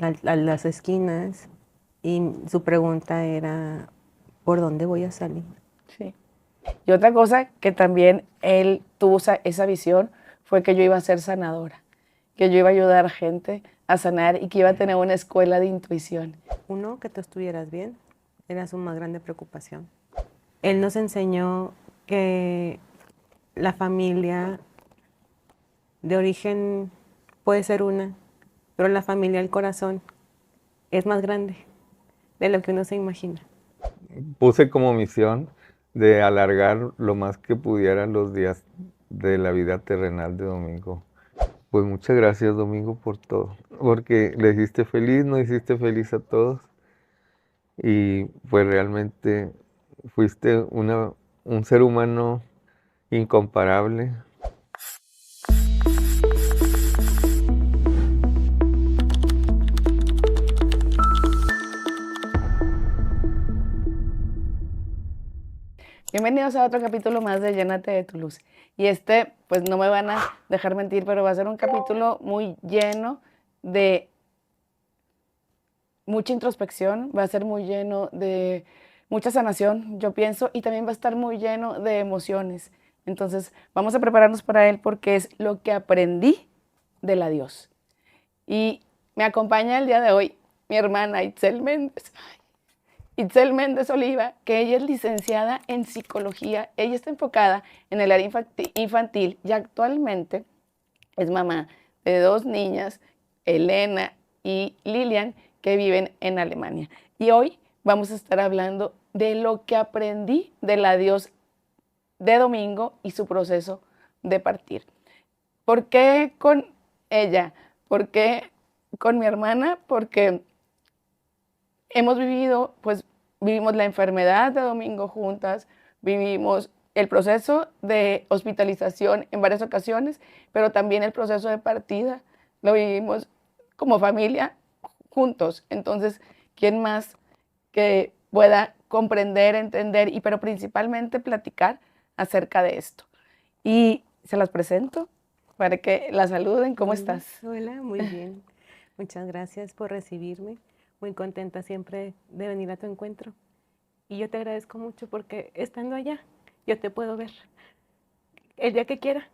a las esquinas y su pregunta era, ¿por dónde voy a salir? Sí. Y otra cosa que también él tuvo esa visión fue que yo iba a ser sanadora, que yo iba a ayudar a gente a sanar y que iba a tener una escuela de intuición. Uno, que tú estuvieras bien, era su más grande preocupación. Él nos enseñó que la familia de origen puede ser una, pero la familia del corazón es más grande de lo que uno se imagina. Puse como misión de alargar lo más que pudiera los días de la vida terrenal de Domingo. Pues muchas gracias, Domingo, por todo, porque le hiciste feliz, nos hiciste feliz a todos y pues realmente fuiste un ser humano incomparable. Bienvenidos a otro capítulo más de Llénate de tu luz. Y pues no me van a dejar mentir, pero va a ser un capítulo muy lleno de mucha introspección, va a ser muy lleno de mucha sanación, yo pienso, y también va a estar muy lleno de emociones. Entonces, vamos a prepararnos para él porque es lo que aprendí de la Dios. Y me acompaña el día de hoy mi hermana Itzel Méndez. Itzel Méndez Oliva, que ella es licenciada en psicología, ella está enfocada en el área infantil y actualmente es mamá de 2 niñas, Elena y Lilian, que viven en Alemania. Y hoy vamos a estar hablando de lo que aprendí de la Dios de Domingo y su proceso de partir. ¿Por qué con ella? ¿Por qué con mi hermana? Porque hemos vivido, pues vivimos la enfermedad de Domingo juntas, vivimos el proceso de hospitalización en varias ocasiones, pero también el proceso de partida lo vivimos como familia juntos. Entonces, ¿quién más que pueda comprender, entender y pero principalmente platicar acerca de esto? Y se las presento para que la saluden. ¿Cómo estás? Hola, muy bien. Muchas gracias por recibirme. Muy contenta siempre de venir a tu encuentro. Y yo te agradezco mucho porque estando allá, yo te puedo ver el día que quiera,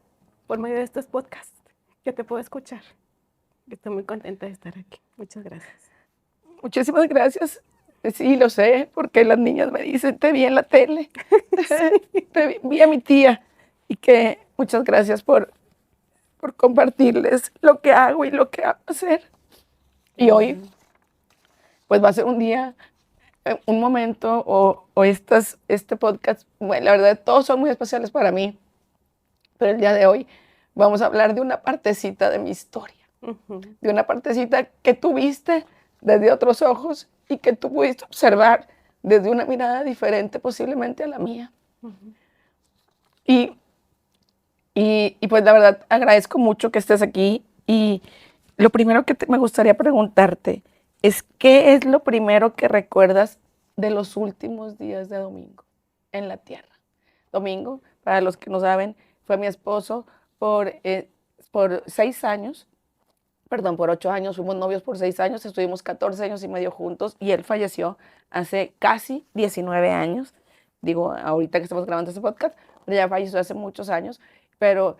por medio de estos podcasts. Yo te puedo escuchar. Estoy muy contenta de estar aquí. Muchas gracias. Muchísimas gracias. Sí, lo sé, porque las niñas me dicen, te vi en la tele, te vi a mi tía, y que muchas gracias por compartirles lo que hago y lo que hago hacer. Y hoy, pues va a ser un día, un momento, o este podcast, bueno, la verdad, todos son muy especiales para mí, pero el día de hoy vamos a hablar de una partecita de mi historia, de una partecita que tuviste desde otros ojos y que tú pudiste observar desde una mirada diferente posiblemente a la mía. Y, y pues la verdad agradezco mucho que estés aquí y lo primero que me gustaría preguntarte es ¿qué es lo primero que recuerdas de los últimos días de Domingo en la tierra? Domingo, para los que no saben, fue mi esposo por 6 años. Perdón, por 8 años, fuimos novios por 6 años, estuvimos 14 años y medio juntos y él falleció hace casi 19 años. Digo, ahorita que estamos grabando este podcast, pero ya falleció hace muchos años. Pero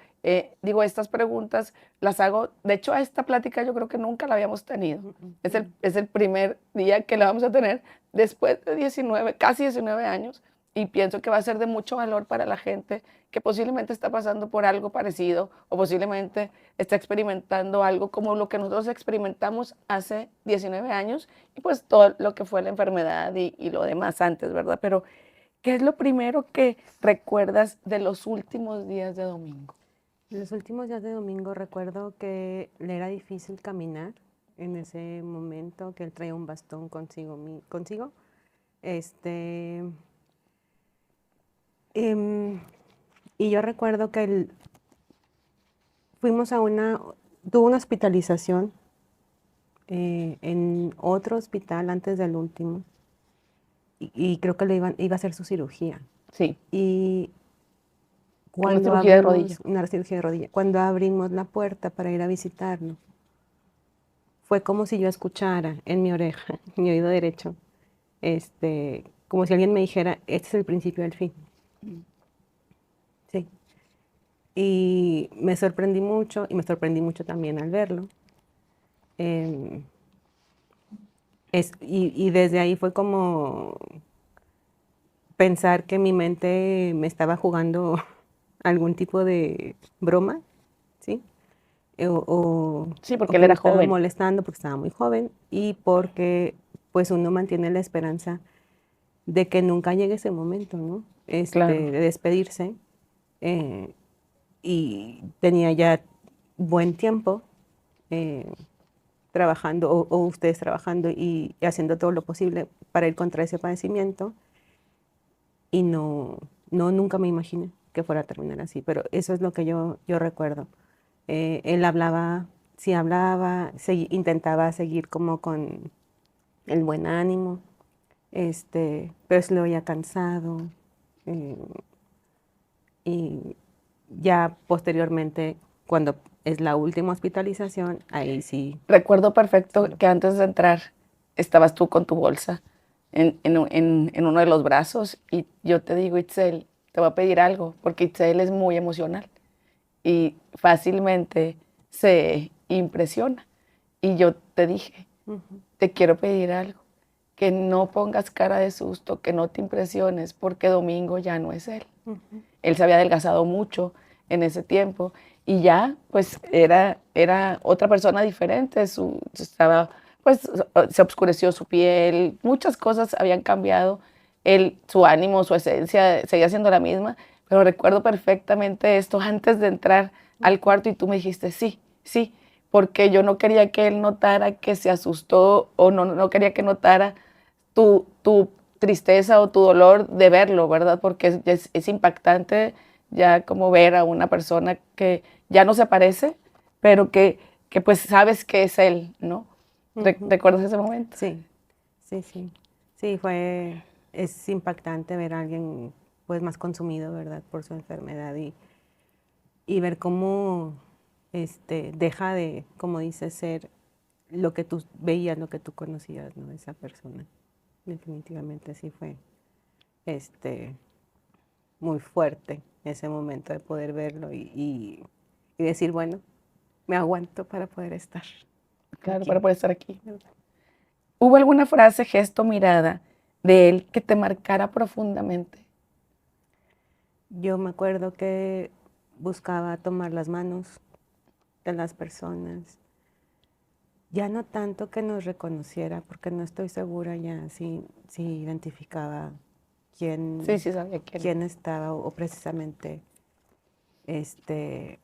digo, estas preguntas las hago, de hecho a esta plática yo creo que nunca la habíamos tenido. Es el primer día que la vamos a tener después de 19, casi 19 años y pienso que va a ser de mucho valor para la gente que posiblemente está pasando por algo parecido o posiblemente está experimentando algo como lo que nosotros experimentamos hace 19 años y pues todo lo que fue la enfermedad y lo demás antes, ¿verdad? Pero, ¿qué es lo primero que recuerdas de los últimos días de Domingo? En los últimos días de Domingo recuerdo que le era difícil caminar en ese momento, que él traía un bastón consigo. Y yo recuerdo que tuvo una hospitalización en otro hospital antes del último y creo que iba a hacer su cirugía. Sí. Y Una cuando cirugía de rodilla. una cirugía de rodilla, cuando abrimos la puerta para ir a visitarlo, fue como si yo escuchara en mi oreja, en mi oído derecho, como si alguien me dijera, este es el principio del fin. Sí. Y me sorprendí mucho, y me sorprendí mucho también al verlo. Em, y desde ahí fue como pensar que mi mente me estaba jugando algún tipo de broma, ¿sí? Sí, O porque él que me era estaba joven. molestando porque estaba muy joven y porque pues uno mantiene la esperanza de que nunca llegue ese momento, ¿no? Claro. De despedirse. eh, y tenía ya buen tiempo eh, trabajando, o ustedes trabajando y haciendo todo lo posible para ir contra ese padecimiento y nunca me imaginé que fuera a terminar así, pero eso es lo que yo recuerdo. Él hablaba, sí hablaba, intentaba seguir como con el buen ánimo, pero se lo veía cansado. eh, y ya posteriormente, cuando es la última hospitalización, ahí sí. Recuerdo perfecto Solo. que antes de entrar estabas tú con tu bolsa en uno de los brazos y yo te digo, Itzel, te voy a pedir algo, porque Itzel es muy emocional y fácilmente se impresiona. Y yo te dije, Ujú, te quiero pedir algo, que no pongas cara de susto, que no te impresiones, porque Domingo ya no es él. ujú. Él se había adelgazado mucho en ese tiempo y ya pues era otra persona diferente, estaba, pues se oscureció su piel, muchas cosas habían cambiado, él, su ánimo, su esencia seguía siendo la misma, pero recuerdo perfectamente esto antes de entrar al cuarto y tú me dijiste sí, sí, porque yo no quería que él notara que se asustó o no quería que notara tu tristeza o tu dolor de verlo, ¿verdad? Porque es impactante ya como ver a una persona que ya no se parece, pero que pues sabes que es él, ¿no? Ujú. ¿Recuerdas ese momento? Sí, sí, sí. Sí, es impactante ver a alguien pues más consumido, ¿verdad? Por su enfermedad y ver cómo deja de, como dices, ser lo que tú veías, lo que tú conocías, ¿no? Esa persona. Definitivamente sí fue este, muy fuerte ese momento de poder verlo y decir, bueno, me aguanto para poder estar Claro, aquí. para poder estar aquí. ¿Hubo alguna frase, gesto, mirada de él que te marcara profundamente? Yo me acuerdo que buscaba tomar las manos de las personas, ya no tanto que nos reconociera, porque no estoy segura ya si identificaba Sí, quién, sí, sabía quién. quién estaba o precisamente este,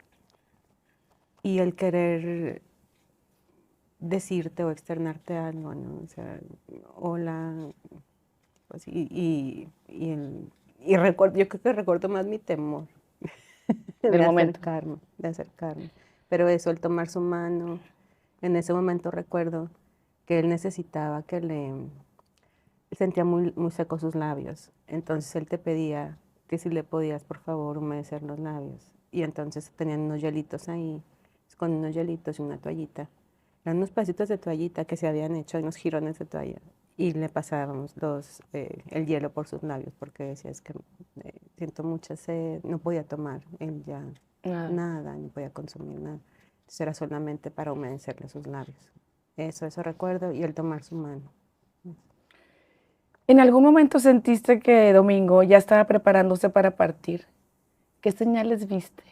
y el querer decirte o externarte algo, ¿no? O sea, hola, pues, y recuerdo, yo creo que recuerdo más mi temor Del momento. de acercarme. Pero eso, el tomar su mano, en ese momento recuerdo que él necesitaba sentía muy secos sus labios. Entonces él te pedía que si le podías, por favor, humedecer los labios. Y entonces tenían unos hielitos ahí, con unos hielitos y una toallita. Eran unos pedacitos de toallita que se habían hecho, unos jirones de toalla. Y le pasábamos el hielo por sus labios porque decía, es que siento mucha sed, no podía tomar él ya Nada. nada, no podía consumir nada. Entonces era solamente para humedecerle sus labios. Eso recuerdo, y el tomar su mano. ¿En algún momento sentiste que Domingo ya estaba preparándose para partir? ¿Qué señales viste?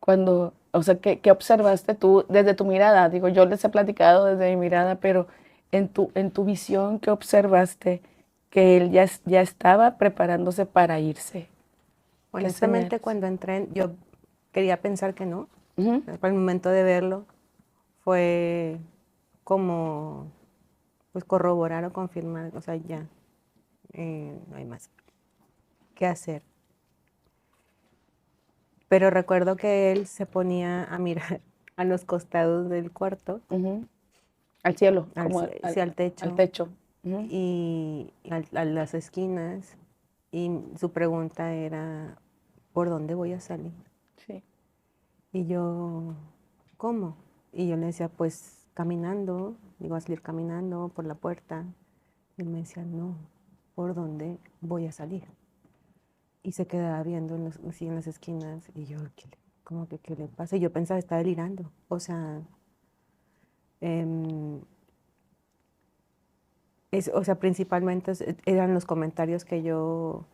Cuando, o sea, ¿qué observaste tú desde tu mirada? Digo, yo les he platicado desde mi mirada, pero en tu visión, ¿qué observaste? Que él ya estaba preparándose para irse. ¿Qué Honestamente, señales? cuando entré, yo quería pensar que no. Ujú. Para el momento de verlo fue como pues corroborar o confirmar, o sea, ya no hay más que hacer. Pero recuerdo que él se ponía a mirar a los costados del cuarto, Ujú. Al cielo, al, como sí, al al techo techo. Ujú. y a las esquinas, y su pregunta era, ¿por dónde voy a salir? Sí. Y yo, ¿cómo? Y yo le decía, pues caminando, digo, a salir caminando por la puerta. Y él me decía, no, ¿por dónde voy a salir? Y se quedaba viendo así en las esquinas. Y yo, ¿cómo que qué le pasa? Y yo pensaba, está delirando. O sea, em, principalmente eran los comentarios que yo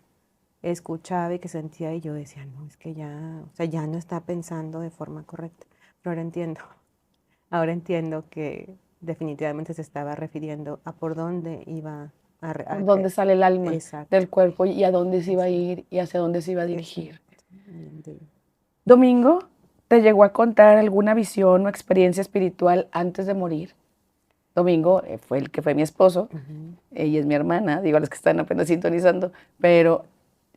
escuchaba y que sentía. Y yo decía, no, es que ya, o sea, ya no está pensando de forma correcta. Pero ahora entiendo que definitivamente se estaba refiriendo a por dónde iba Por dónde sale el alma exacto, del cuerpo y a dónde se iba a exacto, ir y hacia dónde se iba a dirigir. exacto. Domingo, ¿te llegó a contar alguna visión o experiencia espiritual antes de morir? Domingo fue el que fue mi esposo, Ujú. ella es mi hermana, digo, a los que están apenas sintonizando, pero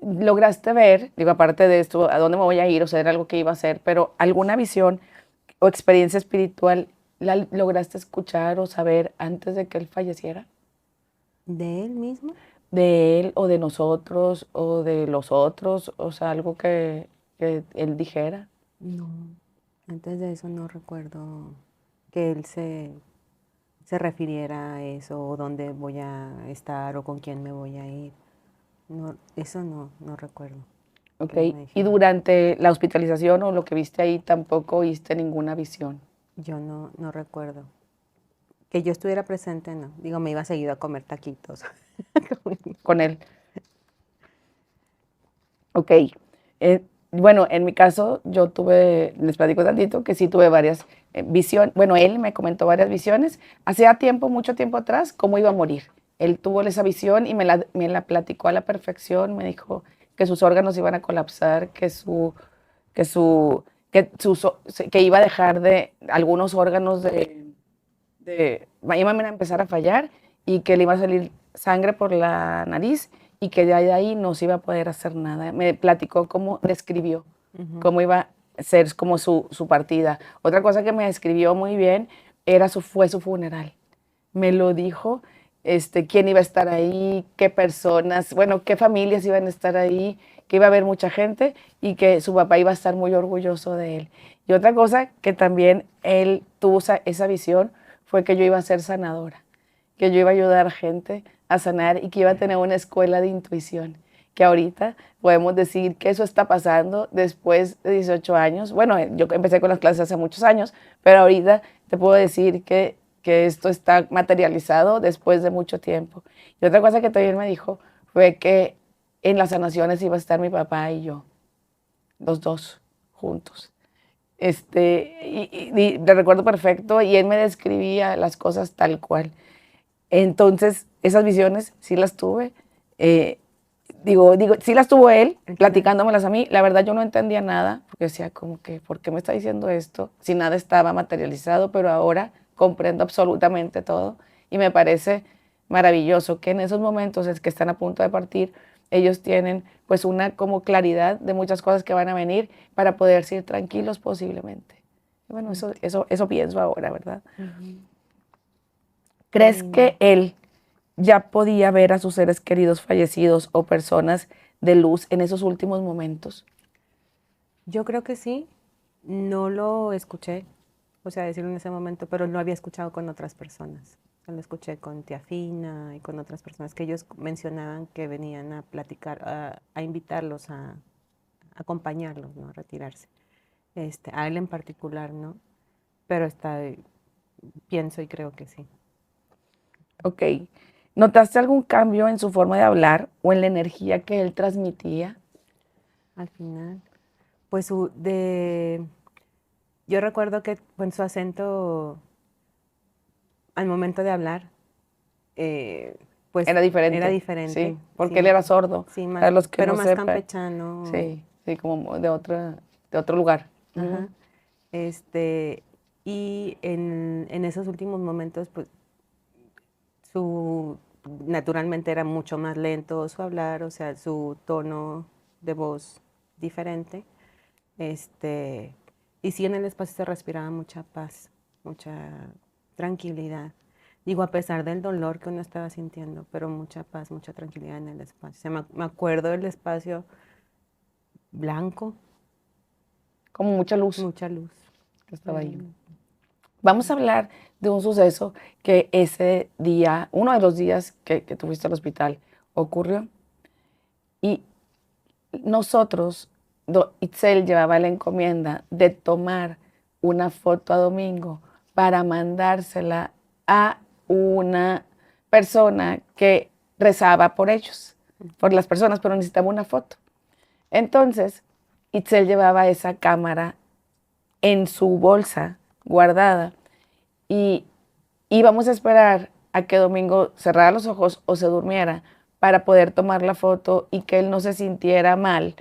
lograste ver, digo, aparte de esto, a dónde me voy a ir, o sea, era algo que iba a hacer, pero alguna visión o experiencia espiritual la lograste escuchar o saber antes de que él falleciera, ¿De él mismo? de él o de nosotros o de los otros, o sea, algo que él dijera. No, antes de eso no recuerdo que él se refiriera a eso, o dónde voy a estar, o con quién me voy a ir. No, eso no recuerdo Ok, que él me y dijera. durante la hospitalización o lo que viste ahí tampoco oíste ninguna visión Yo no recuerdo. Que yo estuviera presente, no. Digo, me iba seguido a comer taquitos. con él. Ok, bueno, en mi caso yo tuve, les platico tantito, que sí tuve varias visiones, bueno, él me comentó varias visiones, hacía tiempo, mucho tiempo atrás, cómo iba a morir. Él tuvo esa visión y me la platicó a la perfección, me dijo que sus órganos iban a colapsar, que su, que iba a dejar de algunos órganos iban a empezar a fallar y que le iba a salir sangre por la nariz y que de ahí no se iba a poder hacer nada. Me platicó cómo describió, Ujú. cómo iba a ser como su partida. Otra cosa que me describió muy bien fue su funeral. Me lo dijo, quién iba a estar ahí, qué personas, bueno, qué familias iban a estar ahí, que iba a haber mucha gente y que su papá iba a estar muy orgulloso de él. Y otra cosa que también él tuvo esa visión fue que yo iba a ser sanadora, que yo iba a ayudar a gente a sanar y que iba a tener una escuela de intuición, que ahorita podemos decir que eso está pasando después de 18 años. Bueno, yo empecé con las clases hace muchos años, pero ahorita te puedo decir que esto está materializado después de mucho tiempo. Y otra cosa que también me dijo fue que en las sanaciones iba a estar mi papá y yo, los dos juntos. Y le recuerdo perfecto y él me describía las cosas tal cual. Entonces, esas visiones sí las tuve. eh, sí las tuvo él, platicándomelas a mí. La verdad yo no entendía nada, porque decía como que, ¿por qué me está diciendo esto? Si nada estaba materializado, pero ahora comprendo absolutamente todo y me parece maravilloso que en esos momentos es que están a punto de partir, ellos tienen pues una como claridad de muchas cosas que van a venir para poder ir tranquilos posiblemente. Y bueno, eso pienso ahora, ¿verdad? Ujú. Qué ¿Crees lindo. que él ya podía ver a sus seres queridos fallecidos o personas de luz en esos últimos momentos? Yo creo que sí. No lo escuché, o sea, decirlo en ese momento, pero lo había escuchado con otras personas. O sea, lo escuché con tía Fina y con otras personas que ellos mencionaban que venían a platicar, a invitarlos a acompañarlos, ¿no? A retirarse. A él en particular, ¿no? Pero pienso y creo que sí. Ok. ¿Notaste algún cambio en su forma de hablar o en la energía que él transmitía? Al final, pues yo recuerdo que con su acento al momento de hablar, eh, pues Era era diferente, diferente, sí, porque él sí, era sordo. sí, Para los que pero no más sepan, campechano, sí, sí, como de otro lugar. Ujú. ajá. Este, y en esos últimos momentos, pues naturalmente era mucho más lento su hablar, o sea, su tono de voz diferente. Este, y sí, en el espacio se respiraba mucha paz, mucha tranquilidad. Digo, a pesar del dolor que uno estaba sintiendo, pero mucha paz, mucha tranquilidad en el espacio. O sea, me acuerdo del espacio blanco, Como mucha luz mucha luz. que estaba ahí. Era- Vamos a hablar de un suceso que ese día, uno de los días que tú fuiste al hospital, ocurrió. Y nosotros, Itzel llevaba la encomienda de tomar una foto a Domingo para mandársela a una persona que rezaba por ellos, por las personas, pero necesitaba una foto. Entonces, Itzel llevaba esa cámara en su bolsa guardada y íbamos a esperar a que Domingo cerrara los ojos o se durmiera para poder tomar la foto y que él no se sintiera mal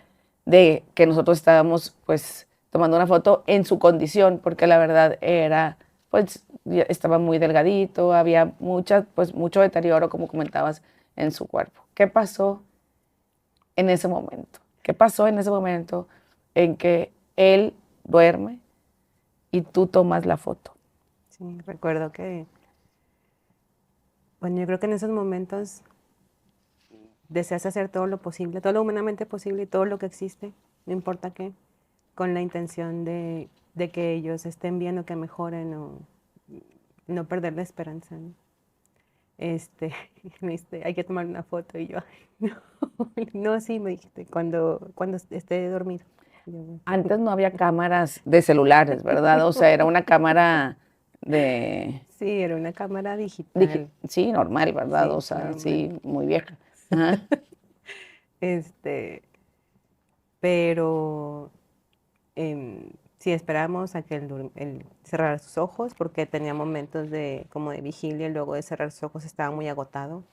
de que nosotros estábamos pues tomando una foto en su condición, porque la verdad era, pues estaba muy delgadito, había mucho deterioro, como comentabas, en su cuerpo. ¿Qué pasó en ese momento? ¿Qué pasó en ese momento en que él duerme y tú tomas la foto? Sí, recuerdo que, bueno, yo creo que en esos momentos deseas hacer todo lo posible, todo lo humanamente posible y todo lo que existe, no importa qué, con la intención de que ellos estén bien o que mejoren o no perder la esperanza, ¿no? Me dijiste, hay que tomar una foto y yo, "Ay, no, no, sí, me dijiste, cuando esté dormido. Y yo, "Bueno". Antes no había cámaras de celulares, ¿verdad? O sea, era una cámara de, Sí, era una cámara digital, sí, normal, ¿verdad? O sí, sea, normal. sí, muy vieja. Ajá. Este, pero sí esperamos a que él cerrara sus ojos porque tenía momentos como de vigilia y luego de cerrar sus ojos estaba muy agotado.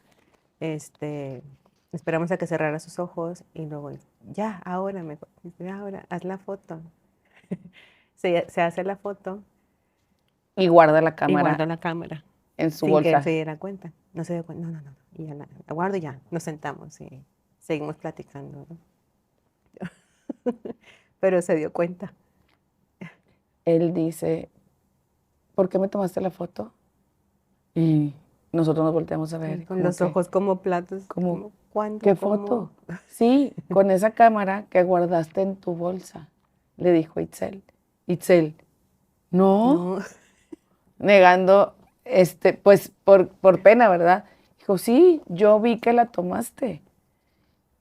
Este, esperamos a que cerrara sus ojos y luego, ya, ahora, dice, ahora, haz la foto. Se hace la foto Y guarda la y cámara guarda la cámara en su sin que él se bolsa. diera cuenta. No se dio cuenta, no, no, no. Y ya la guardo y ya, nos sentamos y seguimos platicando, ¿no? Pero se dio cuenta. Él dice, ¿por qué me tomaste la foto? Y nosotros nos volteamos a Sí, ver, con como los que, ojos como platos, como, como, ¿cuándo? ¿qué ¿Cómo? foto? Sí, con esa cámara que guardaste en tu bolsa, le dijo Itzel. Itzel, no, No, negando, pues por pena, ¿verdad? Dijo, sí, yo vi que la tomaste.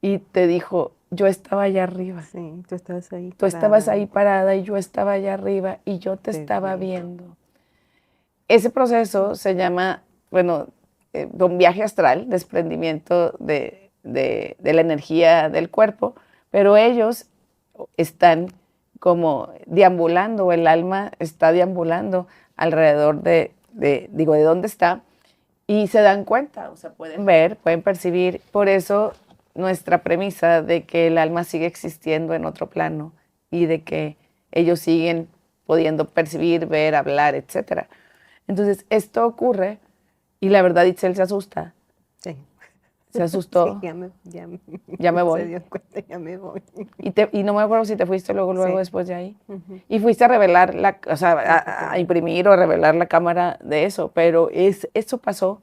Y te dijo, yo estaba allá arriba. sí, tú estabas ahí Tú estabas parada, ahí parada y yo estaba allá arriba y yo te te estaba vi. viendo. Ese proceso se llama, bueno, un viaje astral, desprendimiento de la energía del cuerpo, pero ellos están como deambulando, el alma está deambulando alrededor digo, de dónde está, y se dan cuenta, o sea, pueden ver, pueden percibir. Por eso nuestra premisa de que el alma sigue existiendo en otro plano y de que ellos siguen pudiendo percibir, ver, hablar, etcétera. Entonces, esto ocurre y la verdad Itzel se asusta, Sí, se sí, asustó, ya ya me se voy. dio cuenta, ya me voy. Y no me acuerdo si te fuiste luego Sí, después de ahí. ujú, Y fuiste a revelar, o sea, sí, fue a primero. imprimir o a revelar la cámara de eso, pero eso pasó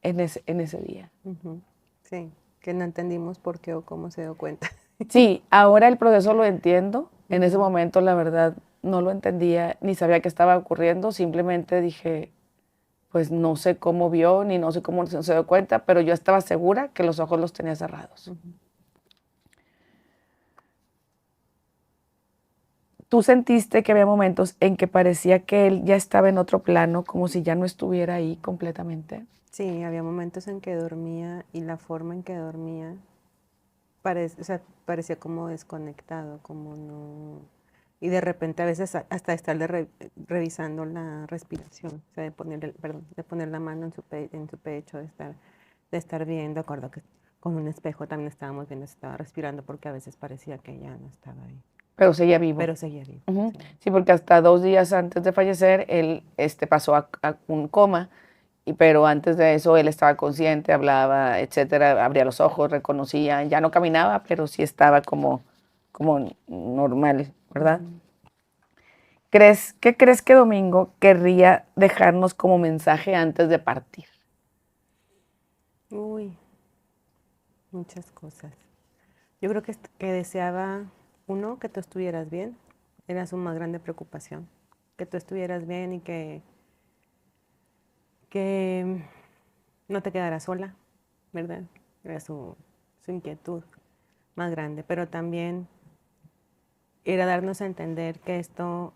en ese día. Ujú, sí, que no entendimos por qué o cómo se dio cuenta. Sí, ahora el proceso lo entiendo. En ese Ujú, momento, la verdad, no lo entendía ni sabía qué estaba ocurriendo. Simplemente dije, pues no sé cómo vio, ni no sé cómo se dio cuenta, pero yo estaba segura que los ojos los tenía cerrados. ujú. ¿Tú sentiste que había momentos en que parecía que él ya estaba en otro plano, como si ya no estuviera ahí completamente? Sí, había momentos en que dormía y la forma en que dormía o sea, parecía como desconectado, como no... Y de repente a veces hasta estarle revisando la respiración, o sea, perdón, de poner la mano en su pecho, de estar viendo, acuerdo que con un espejo también estábamos viendo si estaba respirando porque a veces parecía que ya no estaba ahí, Pero seguía vivo. pero seguía vivo. Ujú. Sí. Sí, porque hasta 2 días antes de fallecer, él pasó a un coma, pero antes de eso él estaba consciente, hablaba, etcétera, abría los ojos, reconocía, ya no caminaba, pero sí estaba como normal, ¿verdad? Ujú. ¿Qué crees que Domingo querría dejarnos como mensaje antes de partir? Uy, muchas cosas. Yo creo que deseaba, uno, que tú estuvieras bien, era su más grande preocupación, que tú estuvieras bien y que que no te quedaras sola, ¿verdad? Era su inquietud más grande, pero también era darnos a entender que esto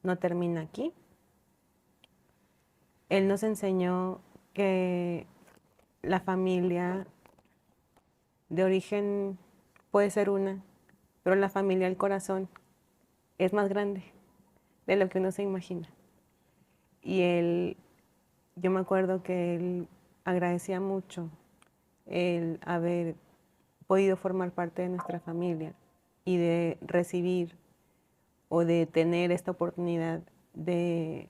no termina aquí. Él nos enseñó que la familia de origen puede ser una, pero la familia del corazón es más grande de lo que uno se imagina. Y yo me acuerdo que él agradecía mucho el haber podido formar parte de nuestra familia y de recibir o de tener esta oportunidad de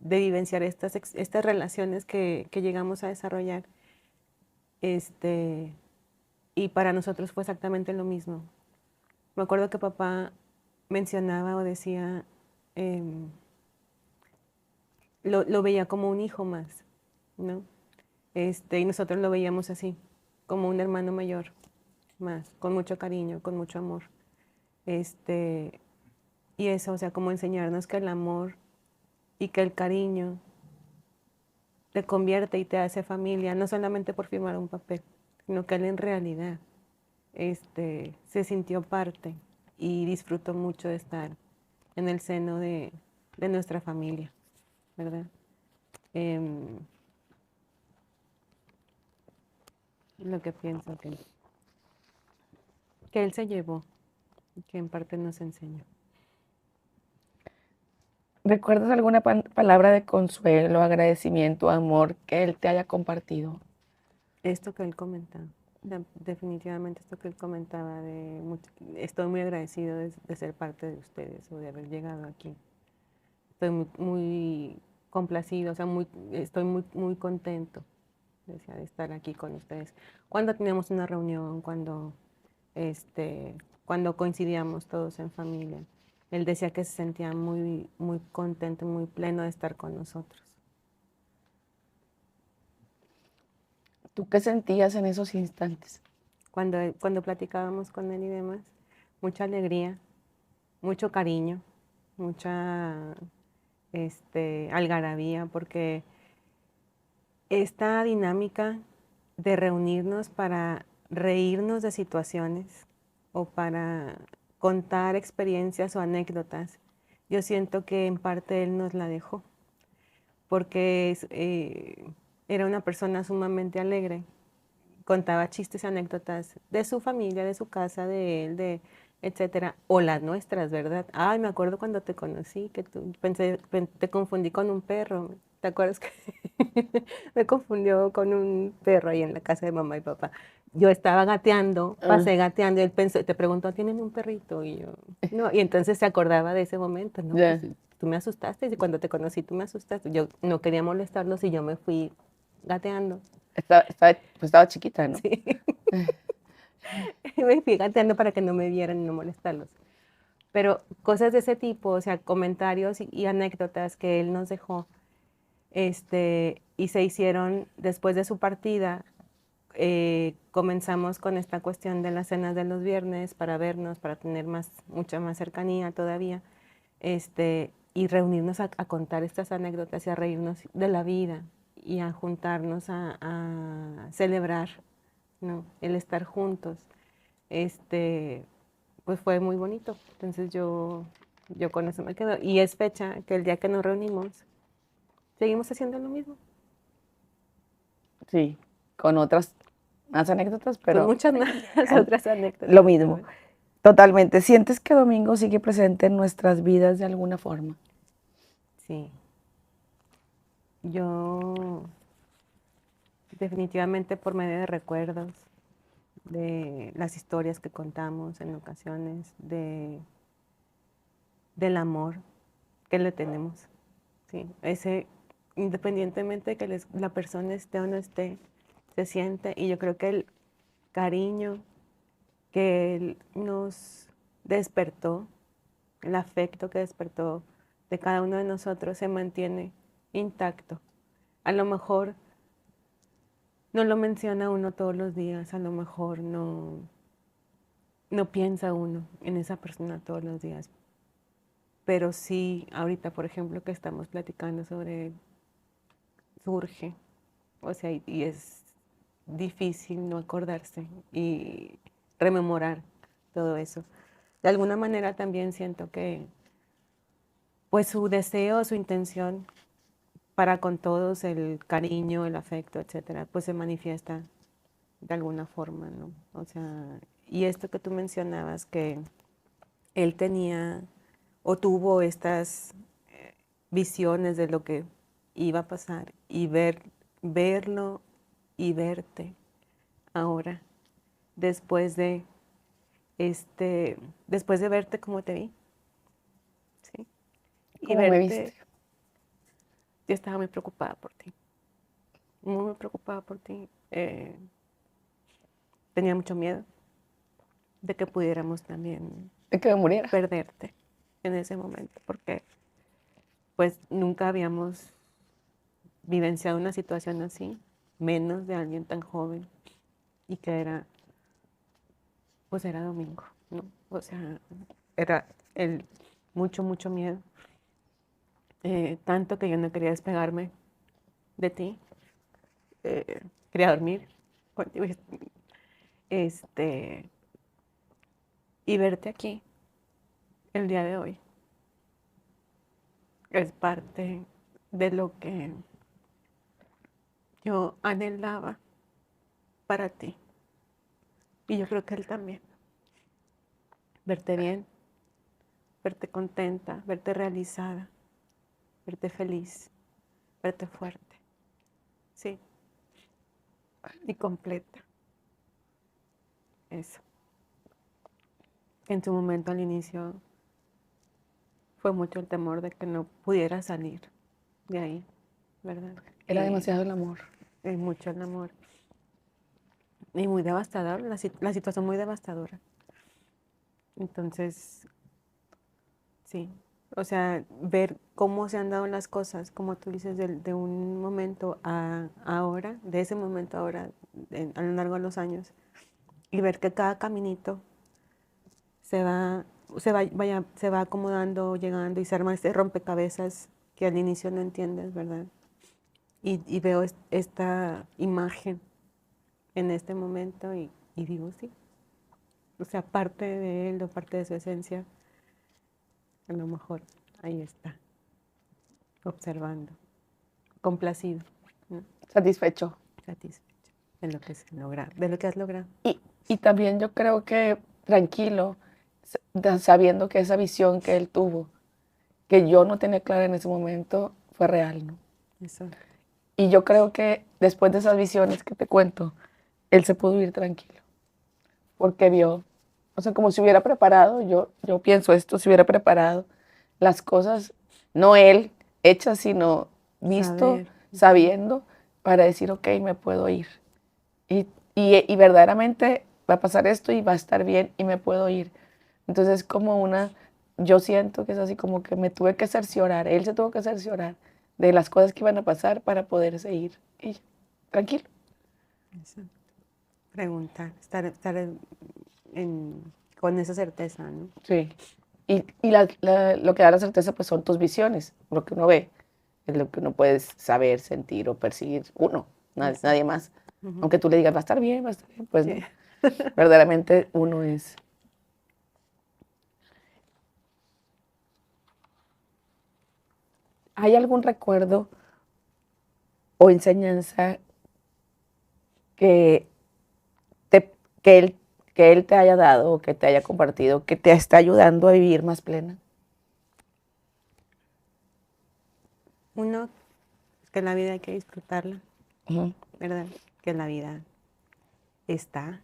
vivenciar estas relaciones que llegamos a desarrollar. Y para nosotros fue exactamente lo mismo. Me acuerdo que papá mencionaba o decía, lo veía como un hijo más, ¿no? Y nosotros lo veíamos así, como un hermano mayor más, con mucho cariño, con mucho amor. Y eso, o sea, como enseñarnos que el amor y que el cariño te convierte y te hace familia, no solamente por firmar un papel, sino que él en realidad se sintió parte y disfrutó mucho de estar en el seno de nuestra familia, ¿verdad? Lo que pienso que él se llevó, que en parte nos enseñó. ¿Recuerdas alguna palabra de consuelo, agradecimiento, amor que él te haya compartido? Esto que él comentaba, definitivamente esto que él comentaba, estoy muy agradecido de ser parte de ustedes o de haber llegado aquí. Estoy muy complacido, o sea, estoy muy contento, decía, de estar aquí con ustedes. Cuando teníamos una reunión, cuando coincidíamos todos en familia, él decía que se sentía muy contento, muy pleno de estar con nosotros. ¿Tú qué sentías en esos instantes? Cuando platicábamos con él y demás, mucha alegría, mucho cariño, mucha algarabía, porque esta dinámica de reunirnos para reírnos de situaciones o para contar experiencias o anécdotas, yo siento que en parte él nos la dejó, porque era una persona sumamente alegre, contaba chistes y anécdotas de su familia, de su casa, de él, etcétera, o las nuestras, ¿verdad? Ay, me acuerdo cuando te conocí, que te confundí con un perro. ¿Te acuerdas que me confundió con un perro ahí en la casa de mamá y papá? Yo estaba gateando, pasé gateando, y él pensó, te preguntó, ¿tienen un perrito? Y yo, no, y entonces se acordaba de ese momento, ¿no? Ya. Pues, tú me asustaste, y cuando te conocí tú me asustaste. Yo no quería molestarlos y yo me fui gateando. Pues estaba chiquita, ¿no? Sí. Me fui gateando para que no me vieran y no molestarlos. Pero cosas de ese tipo, o sea, comentarios y anécdotas que él nos dejó, y se hicieron después de su partida. Comenzamos con esta cuestión de las cenas de los viernes para vernos, para tener mucha más cercanía todavía, y reunirnos a contar estas anécdotas y a reírnos de la vida y a juntarnos a celebrar, ¿no? El estar juntos. Pues fue muy bonito. Entonces yo con eso me quedo. Y es fecha que el día que nos reunimos, seguimos haciendo lo mismo. Sí, con otras más anécdotas, Con pero muchas más otras anécdotas. lo mismo. Totalmente. ¿Sientes que Domingo sigue presente en nuestras vidas de alguna forma? Sí. Yo definitivamente por medio de recuerdos, de las historias que contamos en ocasiones, del amor que le tenemos. Sí, independientemente de que la persona esté o no esté, se siente, y yo creo que el cariño que él nos despertó, el afecto que despertó de cada uno de nosotros se mantiene intacto. A lo mejor no lo menciona uno todos los días, a lo mejor no piensa uno en esa persona todos los días, pero sí, ahorita, por ejemplo, que estamos platicando sobre él, surge, o sea, y es difícil no acordarse y rememorar todo eso. De alguna manera también siento que pues su deseo, su intención para con todos, el cariño, el afecto, etcétera, pues se manifiesta de alguna forma, ¿no? O sea, y esto que tú mencionabas, que él tenía o tuvo estas visiones de lo que iba a pasar y verlo y verte ahora, después de después de verte como te vi, ¿sí? Y ¿Cómo me viste? verte, yo estaba muy preocupada por ti, muy preocupada por ti. Tenía mucho miedo de que pudiéramos también De que me muriera. perderte en ese momento, porque pues nunca habíamos vivenciado una situación así, menos de alguien tan joven y que era, pues era domingo, ¿no? O sea, era el mucho miedo, tanto que yo no quería despegarme de ti, quería dormir contigo, este, y verte aquí el día de hoy es parte de lo que yo anhelaba para ti. Y yo creo que él también. Verte bien, verte contenta, verte realizada, verte feliz, verte fuerte. Sí, y completa. Eso. En su momento al inicio fue mucho el temor de que no pudiera salir de ahí, ¿verdad? Era demasiado el amor. Y mucho el amor. Y muy devastador, la situación muy devastadora. Entonces, sí, o sea, ver cómo se han dado las cosas, como tú dices, de un momento a ahora, de ese momento a ahora, a lo largo de los años, y ver que cada caminito se va, se va acomodando, llegando y se arma este rompecabezas que al inicio no entiendes, ¿verdad? Y veo esta imagen en este momento y digo, sí, o sea, parte de él o parte de su esencia, a lo mejor ahí está, observando, complacido, ¿no? Satisfecho. Satisfecho de lo que se logra, de lo que has logrado. Y también yo creo que tranquilo, sabiendo que esa visión que él tuvo, que yo no tenía clara en ese momento, fue real, ¿no? Eso, Y yo creo que después de esas visiones que te cuento, él se pudo ir tranquilo, porque vio, o sea, como si hubiera preparado, yo pienso esto, si hubiera preparado las cosas, no él hechas, sino visto, saber. sabiendo, para decir, ok, me puedo ir. Y verdaderamente va a pasar esto y va a estar bien y me puedo ir. Entonces es como yo siento que es así como que me tuve que cerciorar, él se tuvo que cerciorar de las cosas que iban a pasar para poderse ir. Y tranquilo. Eso. Preguntar, estar con esa certeza, ¿no? Sí. Y lo que da la certeza pues son tus visiones, lo que uno ve, es lo que uno puede saber, sentir o percibir uno, nadie más. Ujú. Aunque tú le digas, va a estar bien, pues Sí. no. Verdaderamente uno es. ¿Hay algún recuerdo o enseñanza que, te, que, él, que él te haya dado o que te haya compartido que te está ayudando a vivir más plena? Uno, que la vida hay que disfrutarla, Ujú. ¿verdad? Que la vida está,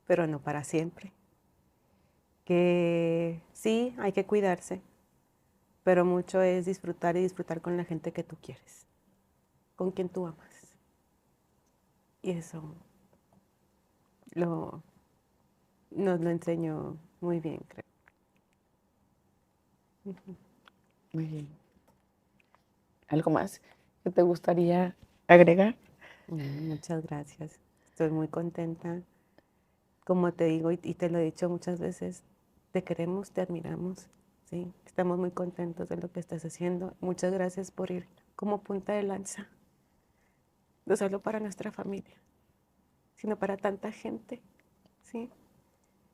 pero no para siempre. Que sí, hay que cuidarse, pero mucho es disfrutar y disfrutar con la gente que tú quieres, con quien tú amas. Y eso lo, nos lo enseñó muy bien, creo. Ujú. Muy bien. ¿Algo más que te gustaría agregar? Muchas gracias. Estoy muy contenta. Como te digo y te lo he dicho muchas veces, te queremos, te admiramos, ¿sí? Estamos muy contentos de lo que estás haciendo. Muchas gracias por ir como punta de lanza no solo para nuestra familia, sino para tanta gente, ¿sí?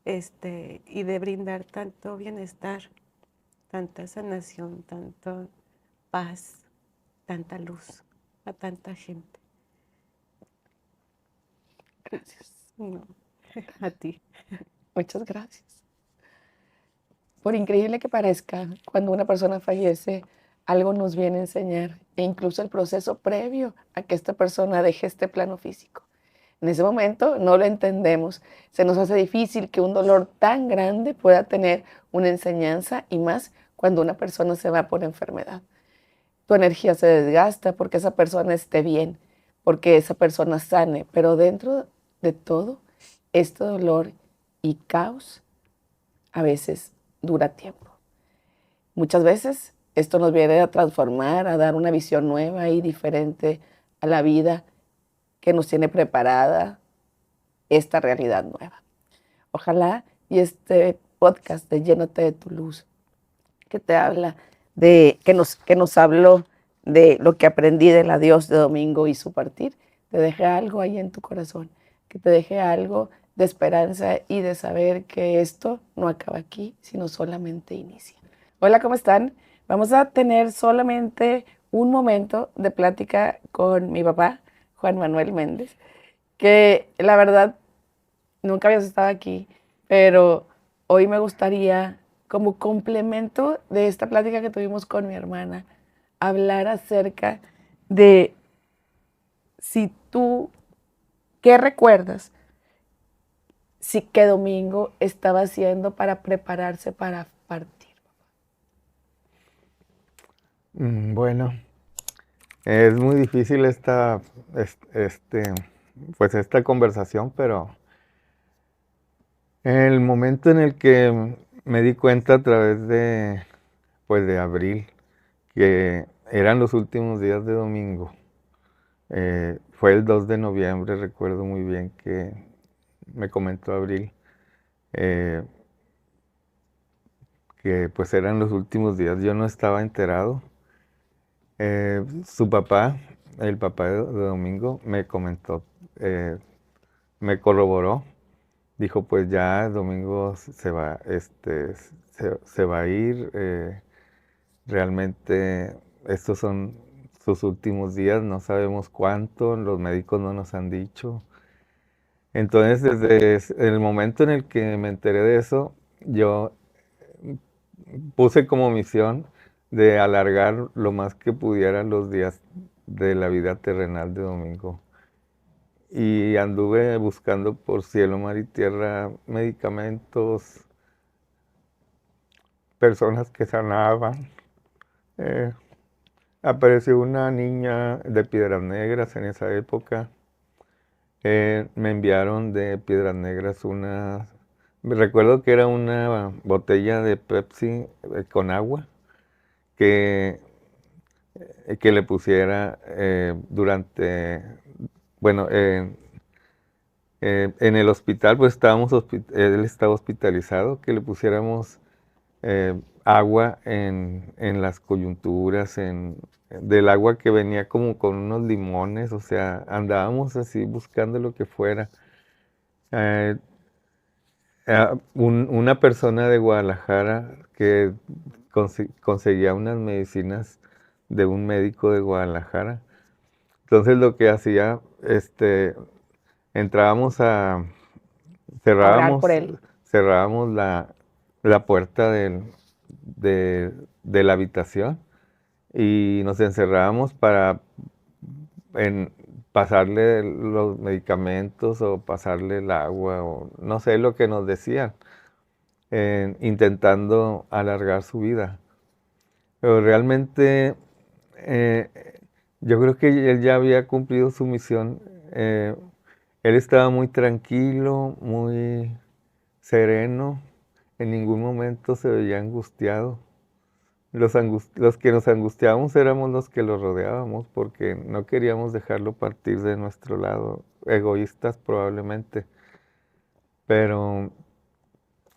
Y de brindar tanto bienestar, tanta sanación, tanta paz, tanta luz a tanta gente. Gracias. No, a ti. Muchas gracias. Por increíble que parezca, cuando una persona fallece, algo nos viene a enseñar, e incluso el proceso previo a que esta persona deje este plano físico. En ese momento no lo entendemos, se nos hace difícil que un dolor tan grande pueda tener una enseñanza, y más cuando una persona se va por enfermedad. Tu energía se desgasta porque esa persona esté bien, porque esa persona sane, pero dentro de todo, este dolor y caos a veces dura tiempo. Muchas veces esto nos viene a transformar, a dar una visión nueva y diferente a la vida que nos tiene preparada esta realidad nueva. Ojalá y este podcast de Llénate de tu luz, que te habla que nos habló de lo que aprendí del adiós de domingo y su partir, te deje algo ahí en tu corazón, que te deje algo de esperanza y de saber que esto no acaba aquí, sino solamente inicia. Hola, ¿cómo están? Vamos a tener solamente un momento de plática con mi papá, Juan Manuel Méndez, que la verdad nunca habías estado aquí, pero hoy me gustaría, como complemento de esta plática que tuvimos con mi hermana, hablar acerca de si tú, ¿qué recuerdas? Si qué domingo estaba haciendo para prepararse para partir. Bueno, es muy difícil pues esta conversación, pero el momento en el que me di cuenta a través de abril, que eran los últimos días de domingo, fue el 2 de noviembre, recuerdo muy bien que me comentó Abril, eh, que pues eran los últimos días. Yo no estaba enterado. Su papá, el papá de Domingo, me comentó, me corroboró, dijo pues ya Domingo se va a ir, realmente estos son sus últimos días, no sabemos cuánto, los médicos no nos han dicho. Entonces desde el momento en el que me enteré de eso, yo puse como misión de alargar lo más que pudiera los días de la vida terrenal de Domingo. Y anduve buscando por cielo, mar y tierra medicamentos, personas que sanaban. Eh, Apareció una niña de Piedras Negras en esa época. Me enviaron de Piedras Negras recuerdo que era una botella de Pepsi con agua que le pusiera bueno, en el hospital, pues él estaba hospitalizado, que le pusiéramos agua en las coyunturas, del agua que venía como con unos limones, o sea, andábamos así buscando lo que fuera. Eh, una persona de Guadalajara que conseguía unas medicinas de un médico de Guadalajara. Entonces lo que hacía, entrábamos Orar por él. cerrábamos la puerta de la habitación y nos encerrábamos para pasarle los medicamentos o pasarle el agua o no sé lo que nos decían, intentando alargar su vida. Pero realmente eh, yo creo que él ya había cumplido su misión. Él estaba muy tranquilo, muy sereno, en ningún momento se veía angustiado. Los que nos angustiábamos éramos los que lo rodeábamos porque no queríamos dejarlo partir de nuestro lado, egoístas probablemente. Pero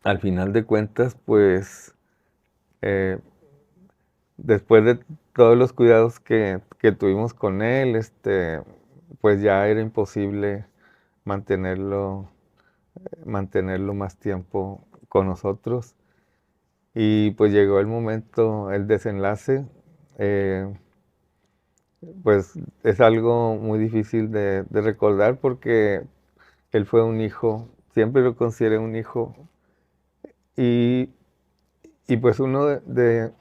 al final de cuentas, pues eh, después de todos los cuidados que tuvimos con él, pues ya era imposible mantenerlo, mantenerlo más tiempo con nosotros. Y pues llegó el momento, el desenlace. eh, pues es algo muy difícil de recordar porque él fue un hijo, siempre lo consideré un hijo. Y, y pues uno de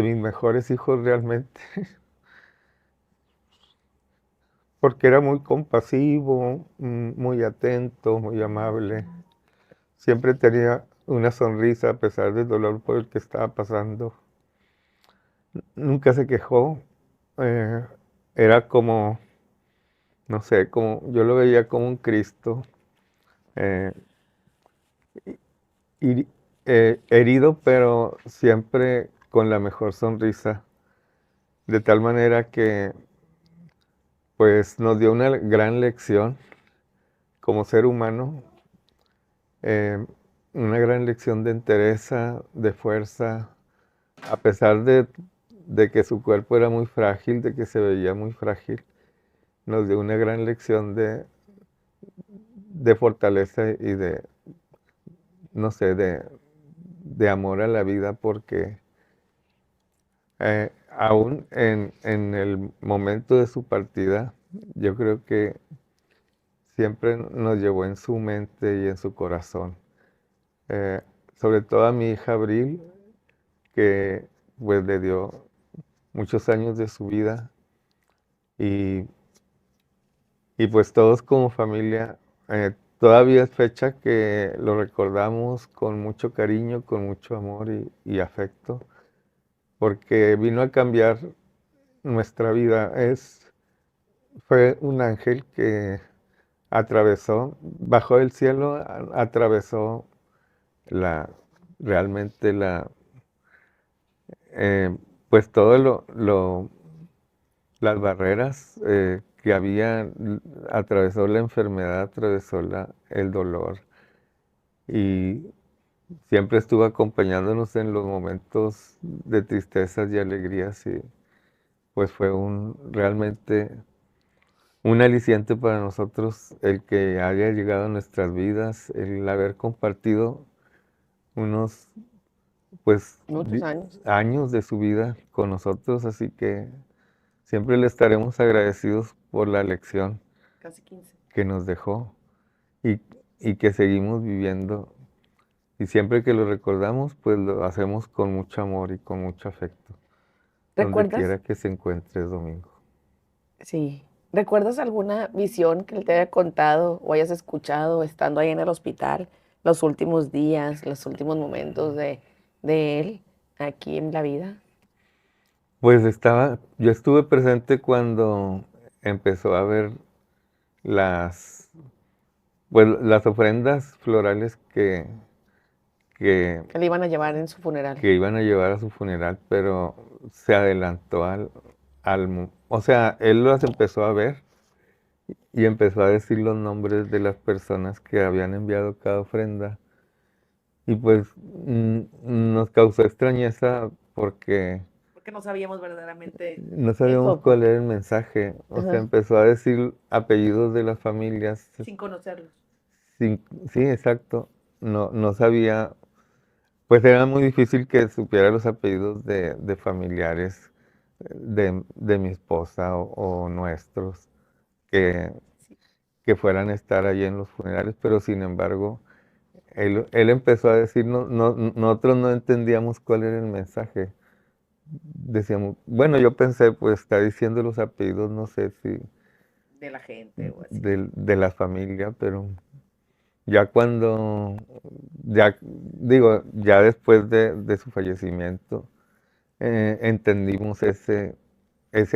mis mejores hijos realmente, porque era muy compasivo, muy atento, muy amable. Siempre tenía una sonrisa a pesar del dolor por el que estaba pasando. Nunca se quejó. eh, Era como, no sé, como yo lo veía como un Cristo, eh, hiri- herido, pero siempre con la mejor sonrisa. De tal manera que pues nos dio una gran lección como ser humano, eh, una gran lección de entereza, de fuerza, a pesar de que su cuerpo era muy frágil, de que se veía muy frágil, nos dio una gran lección de fortaleza y de, no sé, de amor a la vida, porque aún en el momento de su partida, yo creo que siempre nos llevó en su mente y en su corazón. Eh, Sobre todo a mi hija Abril, que pues le dio muchos años de su vida y, y pues todos como familia, todavía es fecha que lo recordamos con mucho cariño, con mucho amor y afecto, porque vino a cambiar nuestra vida. Fue un ángel que atravesó, bajó del cielo, atravesó la, realmente pues todo las barreras que había, atravesó la enfermedad, atravesó el dolor y siempre estuvo acompañándonos en los momentos de tristezas y alegrías y pues fue realmente un aliciente para nosotros el que haya llegado a nuestras vidas, el haber compartido unos pues Muchos años, años de su vida con nosotros, así que siempre le estaremos agradecidos por la lección casi 15. que nos dejó y, y que seguimos viviendo. Y siempre que lo recordamos, pues lo hacemos con mucho amor y con mucho afecto, donde ¿Recuerdas? quiera que se encuentre Domingo. Sí. ¿Recuerdas alguna visión que él te haya contado o hayas escuchado estando ahí en el hospital, los últimos días, los últimos momentos de él aquí en la vida? Pues yo estuve presente cuando empezó a ver las, pues, las ofrendas florales que, Que le iban a llevar en su funeral. que iban a llevar a su funeral, pero se adelantó o sea, él las empezó a ver y empezó a decir los nombres de las personas que habían enviado cada ofrenda. Y pues nos causó extrañeza porque Porque no sabíamos verdaderamente no sabíamos eso, cuál era porque el mensaje. O sea, ajá, empezó a decir apellidos de las familias. sin conocerlos. sin- sí, exacto. No sabía, pues era muy difícil que supiera los apellidos de familiares de mi esposa o nuestros que, Sí. que fueran a estar allí en los funerales, pero sin embargo, él empezó a decir, nosotros no entendíamos cuál era el mensaje. Decíamos, bueno, yo pensé, pues está diciendo los apellidos, no sé si De la gente o así. de la familia, pero ya cuando, ya digo, ya después de su fallecimiento, entendimos ese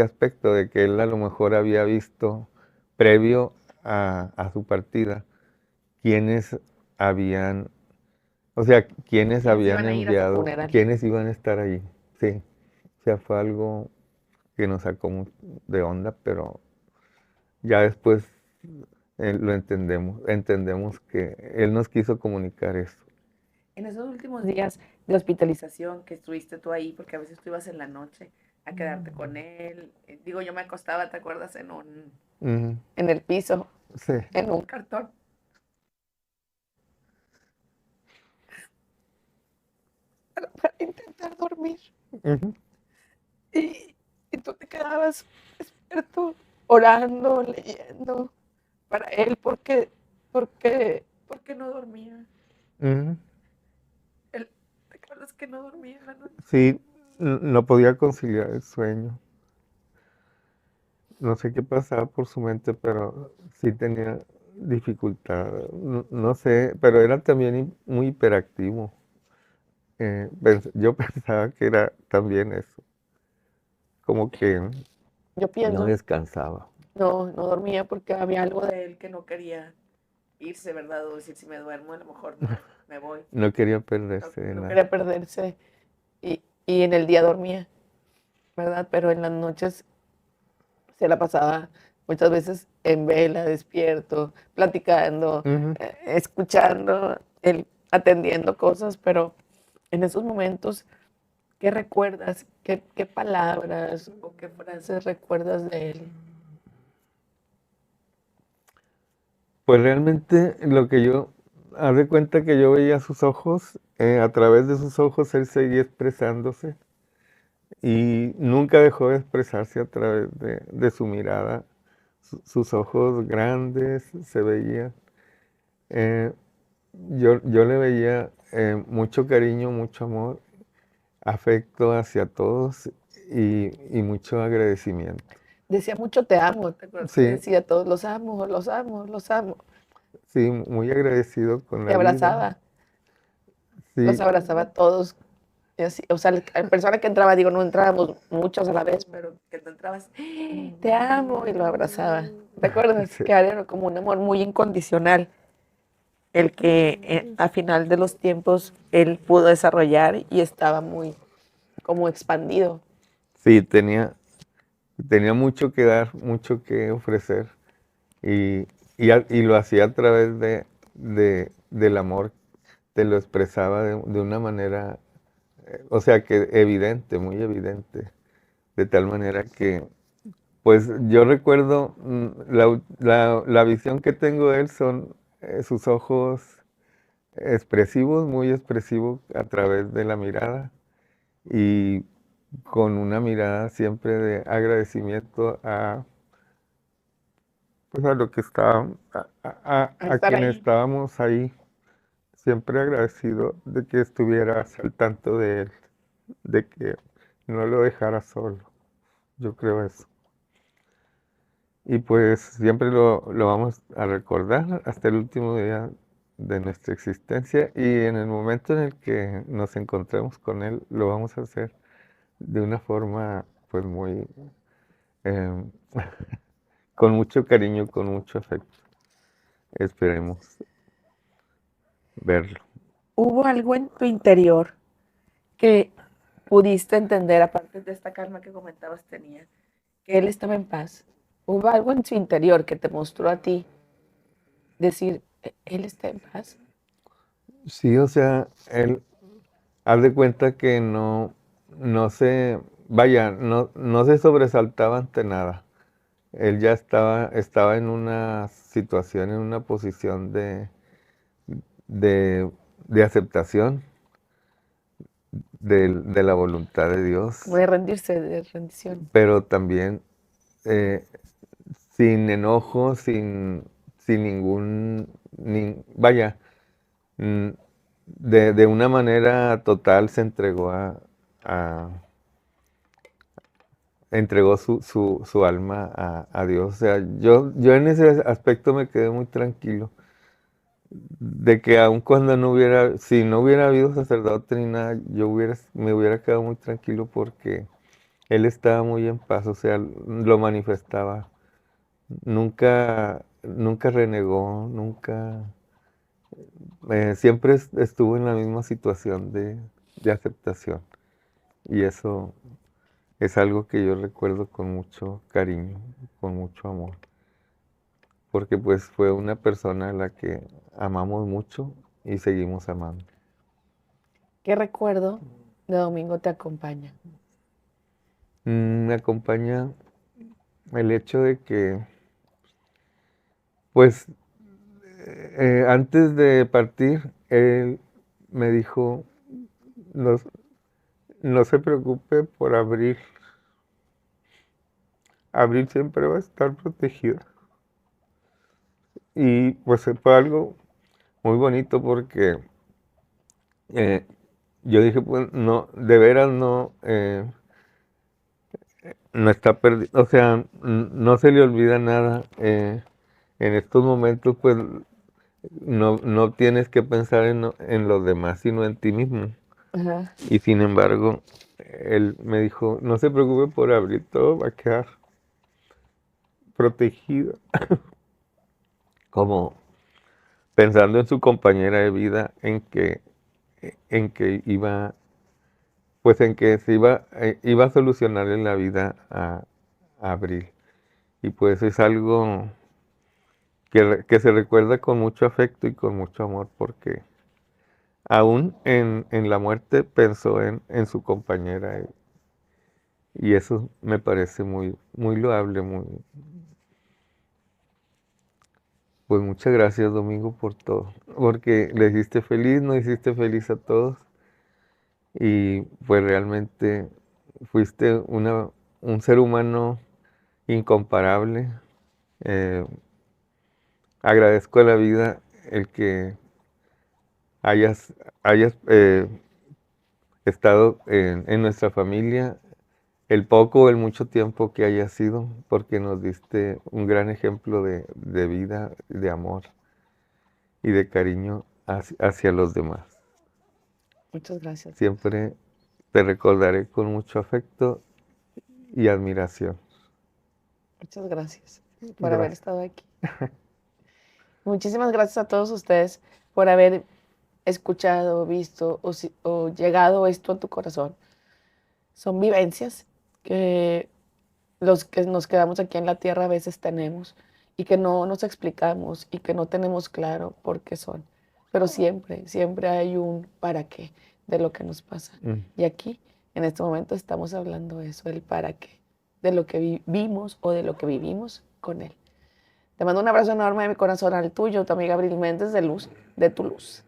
aspecto de que él a lo mejor había visto previo a su partida quiénes habían, o sea, quiénes ¿Quiénes habían iban a ir a su enviado, funeral? quiénes iban a estar ahí. Sí, o sea, fue algo que nos sacó de onda, pero ya después lo entendemos que él nos quiso comunicar eso. En esos últimos días de hospitalización que estuviste tú ahí, porque a veces tú ibas en la noche, a quedarte con él. Digo, yo me acostaba, ¿te acuerdas? En Ujú. el piso, Sí. en un cartón. Para intentar dormir. Ujú. Y tú te quedabas despierto, orando, leyendo para él, porque no dormía. Ujú. Él, ¿te acuerdas que no dormía en la noche? Sí, no podía conciliar el sueño. No sé qué pasaba por su mente, pero sí tenía dificultad. No sé, pero era también muy hiperactivo. Yo pensaba que era también eso, como que Yo no pienso, descansaba, no dormía porque había algo de él que no quería irse, ¿verdad? O decir, si me duermo, a lo mejor no, me voy. no quería No, perderse de no nada. quería perderse. Y en el día dormía, ¿verdad? Pero en las noches se la pasaba muchas veces en vela, despierto, platicando, Ujú. escuchando, él atendiendo cosas, pero en esos momentos, ¿qué recuerdas? ¿Qué palabras o qué frases recuerdas de él? Pues realmente lo que haz de cuenta que yo veía sus ojos, a través de sus ojos él seguía expresándose y nunca dejó de expresarse a través de su mirada. Sus ojos grandes se veían. Eh, yo le veía mucho cariño, mucho amor, afecto hacia todos y mucho agradecimiento. Decía mucho te amo, ¿te acuerdas que Sí, decía a todos los amo, los amo, los amo? sí, muy agradecido con Te la vida. los Sí, abrazaba a todos. Y así, o sea, la persona que entraba, digo, no entrábamos muchos a la vez, pero que tú entrabas, te amo, y lo abrazaba. ¿Te acuerdas? sí, Que era como un amor muy incondicional, el que a final de los tiempos él pudo desarrollar y estaba muy como expandido. sí, tenía mucho que dar, mucho que ofrecer y lo hacía a través del amor, te lo expresaba de una manera, o sea, que evidente, muy evidente, de tal manera que, pues yo recuerdo la visión que tengo de él son sus ojos expresivos, muy expresivos a través de la mirada y con una mirada siempre de agradecimiento pues a lo que está, A a estar quien ahí. estábamos ahí, siempre agradecido de que estuvieras al tanto de él, de que no lo dejara solo. Yo creo eso. Y pues siempre lo vamos a recordar hasta el último día de nuestra existencia y en el momento en el que nos encontremos con él, lo vamos a hacer de una forma pues muy, em, con mucho cariño, con mucho afecto. Esperemos verlo. ¿Hubo algo en tu interior que pudiste entender, aparte de esta calma que comentabas tenía, que él estaba en paz? ¿Hubo algo en su interior que te mostró a ti decir, él está en paz? Sí, o sea, él, haz de cuenta que no se, vaya, no se sobresaltaba ante nada. Él ya estaba en una situación, en una posición de, de aceptación de la voluntad de Como Dios, de rendirse, de rendición. pero también eh, sin enojo, sin ningún, vaya, mm, de una manera total se entregó a- entregó su alma a Dios. O sea, yo en ese aspecto me quedé muy tranquilo, de que aun cuando si no hubiera habido sacerdote ni nada, me hubiera quedado muy tranquilo porque él estaba muy en paz, o sea, lo manifestaba. Nunca renegó, siempre estuvo en la misma situación de aceptación. Y eso es algo que yo recuerdo con mucho cariño, con mucho amor. Porque pues fue una persona a la que amamos mucho y seguimos amando. ¿Qué recuerdo de domingo te acompaña? Me acompaña el hecho de que, pues, antes de partir, él me dijo, no, no se preocupe por abrir. Abril siempre va a estar protegida. Y pues fue algo muy bonito porque eh, yo dije, pues no, de veras no, no está perdido, o sea, no se le olvida nada. En estos momentos, pues no tienes que pensar en los demás, sino en ti mismo. Ajá. Y sin embargo, él me dijo, no se preocupe por abrir, todo va a quedar protegido. Como pensando en su compañera de vida, en que iba, pues en que iba a solucionarle la vida a Abril. Y pues es algo que se recuerda con mucho afecto y con mucho amor, porque aún en la muerte pensó en su compañera. Y eso me parece muy loable, pues muchas gracias, Domingo, por todo. Porque le hiciste feliz, nos hiciste feliz a todos. Y pues realmente fuiste un ser humano incomparable. Eh, Agradezco a la vida el que hayas estado en nuestra familia, el poco o el mucho tiempo que hayas sido, porque nos diste un gran ejemplo de vida, de amor y de cariño hacia los demás. Muchas gracias. Siempre te recordaré con mucho afecto y admiración. Muchas gracias por haber Gracias. estado aquí. Muchísimas gracias a todos ustedes por haber escuchado, visto o llegado esto a tu corazón. Son vivencias que los que nos quedamos aquí en la tierra a veces tenemos y que no nos explicamos y que no tenemos claro por qué son. Pero siempre, siempre hay un para qué de lo que nos pasa. Mm. Y aquí, en este momento, estamos hablando de eso, el para qué, de lo que vivimos o de lo que vivimos con él. Te mando un abrazo enorme de mi corazón al tuyo, tu amiga Abril Méndez de Luz, de Tu Luz.